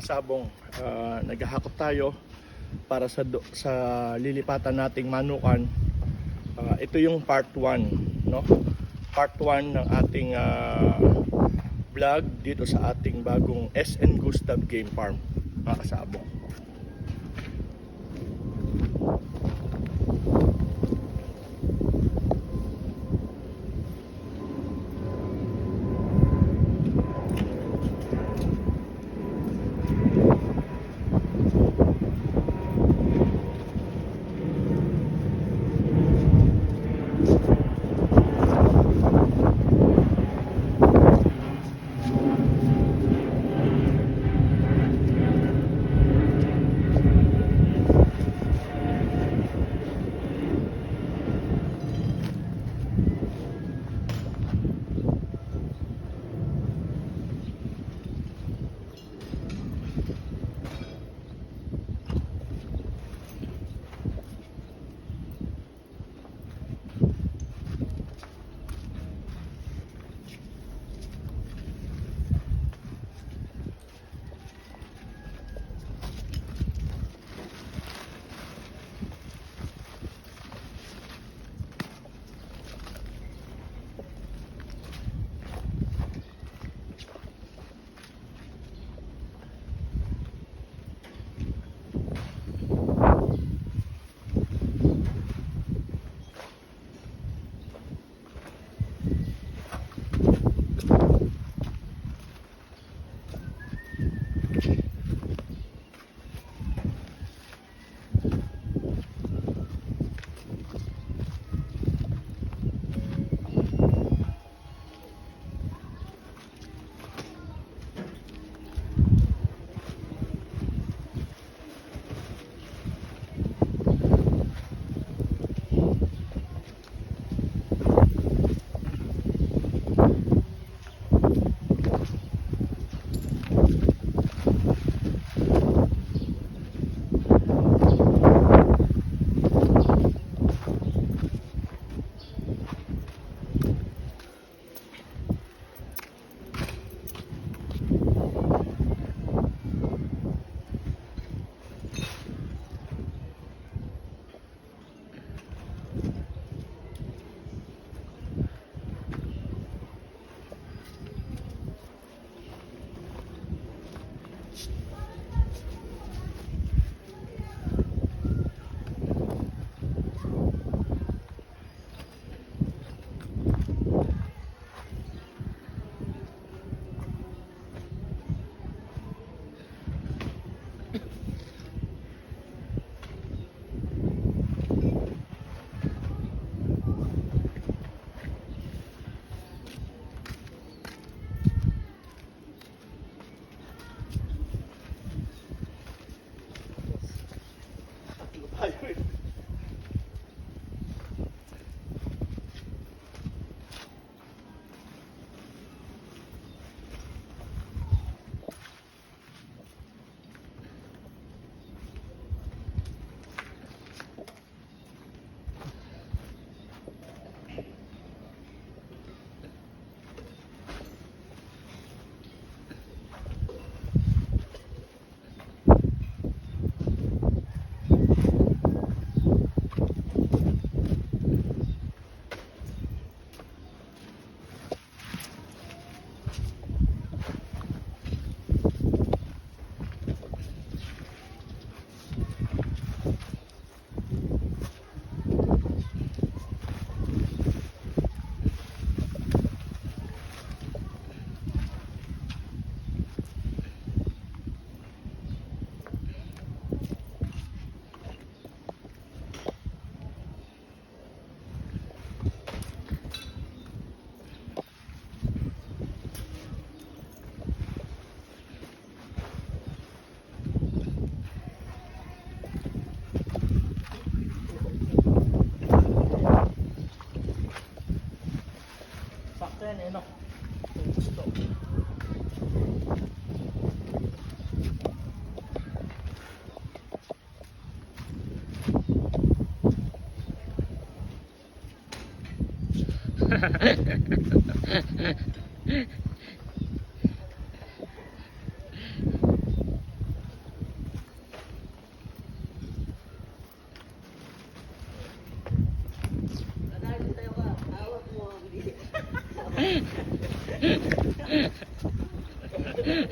kasabong, naghahakot tayo para sa lilipatan nating manukan. Ito yung part 1, no? Part 1 ng ating vlog dito sa ating bagong SN Gustav Game Farm, mga kasabong.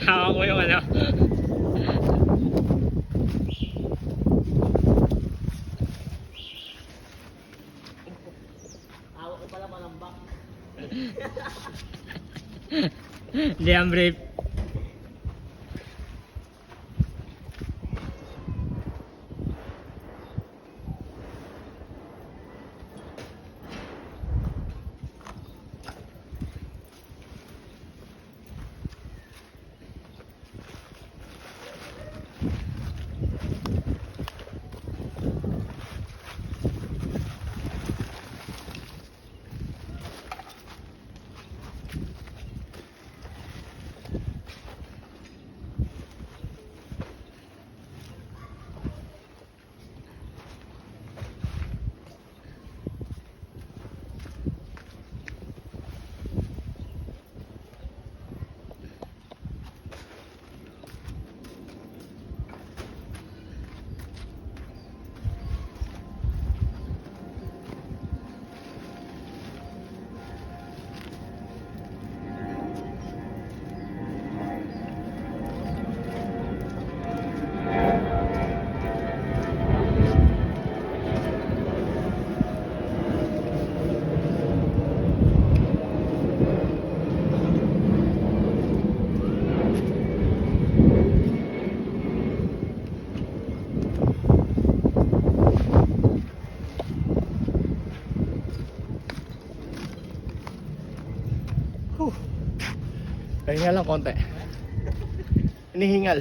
Hawak mo yung ano. Hawak ko pala malambak. Hindi ang brief. Pahinga lang konti. Hinihingal.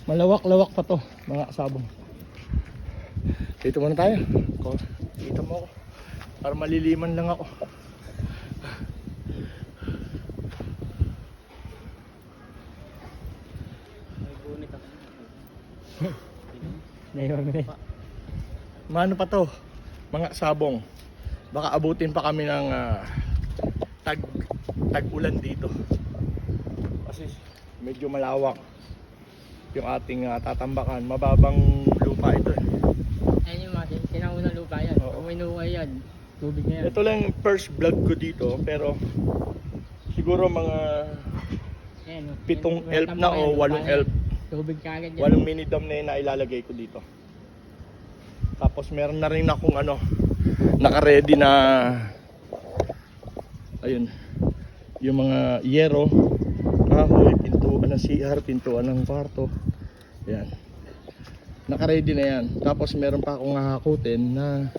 Malawak-lawak pa to, mga sabong. Dito muna tayo. Dito mo ako. Para maliliman lang ako. May bunit ako. Naiwan mo na. Mano pa to, mga sabong. Baka abutin pa kami ng tag-ulan dito. Kasi medyo malawak yung ating tatambakan. Mababang lupa ito eh. Ayun yung mga sinaunang lupa yan. Oo. Uminuha yan. Tubig na yan. Ito lang yung first vlog ko dito, pero siguro mga Ayan, 7 elf na o 8 elf. Tubig kagad yan. 8 mini dam na yun na ilalagay ko dito. Tapos meron na rin akong naka-ready na ayun, yung mga yero, kahoy, pintuan ng CR, pintuan ng kwarto. Yan. Naka-ready na yan. Tapos meron pa akong hahakutin na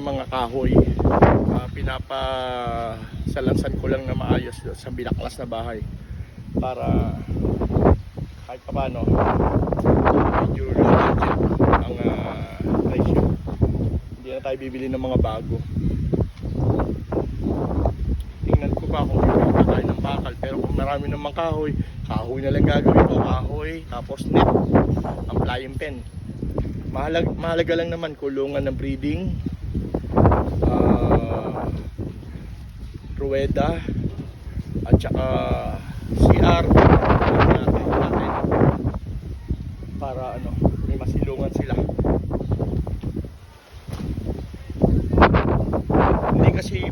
mga kahoy. Pinapasalansan ko lang na maayos sa binaklas na bahay para kahit pa paano medyo low budget ang presyo. Hindi na tayo bibili ng mga bago. Tingnan ko pa kung bibili pa tayo ng bakal, pero kung marami namang kahoy na lang gagawin ko. Kahoy tapos net ang flying pen. Mahalaga lang naman kulungan ng breeding, ruweda at saka CR natin para may masilungan sila. Hindi kasi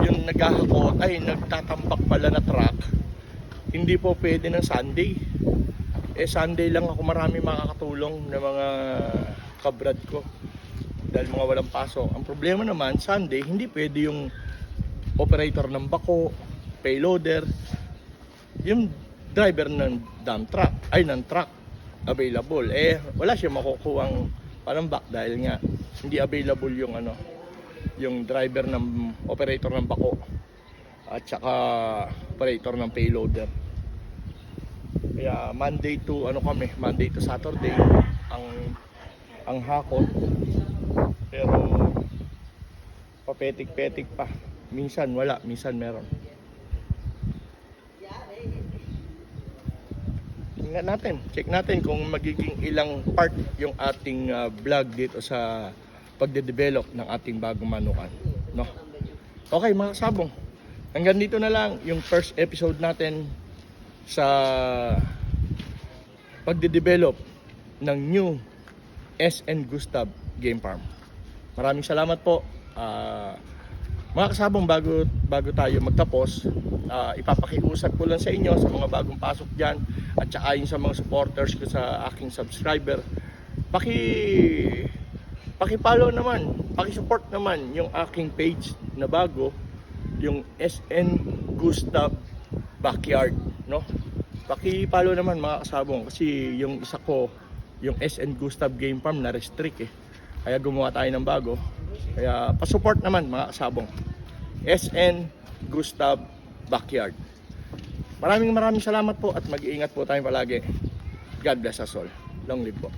yung naghahakot ay nagtatambak pala na truck, hindi po pwede ng Sunday. Sunday lang ako marami makakatulong ng mga kabrad ko dahil mga walang pasok. Ang problema naman, Sunday hindi pwede yung operator ng bako, payloader, yung driver ng ng truck available. Wala siya makukuhang palambak dahil nga hindi available yung driver ng operator ng bako at saka operator ng payloader. Kaya Monday to Saturday ang hakot, pero papetik-petik pa. Minsan wala, minsan meron. Tingnan natin, check natin kung magiging ilang part yung ating vlog dito sa pagde-develop ng ating bagong manukan, no? Okay mga kasabong, hanggang dito na lang yung first episode natin sa pagde-develop ng new SN Gustav Game Farm. Maraming salamat po. Mga kasabong, bago tayo magtapos, ipapakiusap ko lang sa inyo, sa mga bagong pasok dyan, at saka yung sa mga supporters ko sa aking subscriber, paki-follow naman, paki-support naman yung aking page na bago, yung SN Gustav Backyard, no? Paki-follow naman mga kasabong, kasi yung isa ko, yung SN Gustav Game Farm na restrict eh. Kaya gumawa tayo ng bago. Kaya pa-support naman mga kasabong. SN Gustav Backyard. Maraming salamat po at mag-iingat po tayo palagi. God bless us all. Long live po.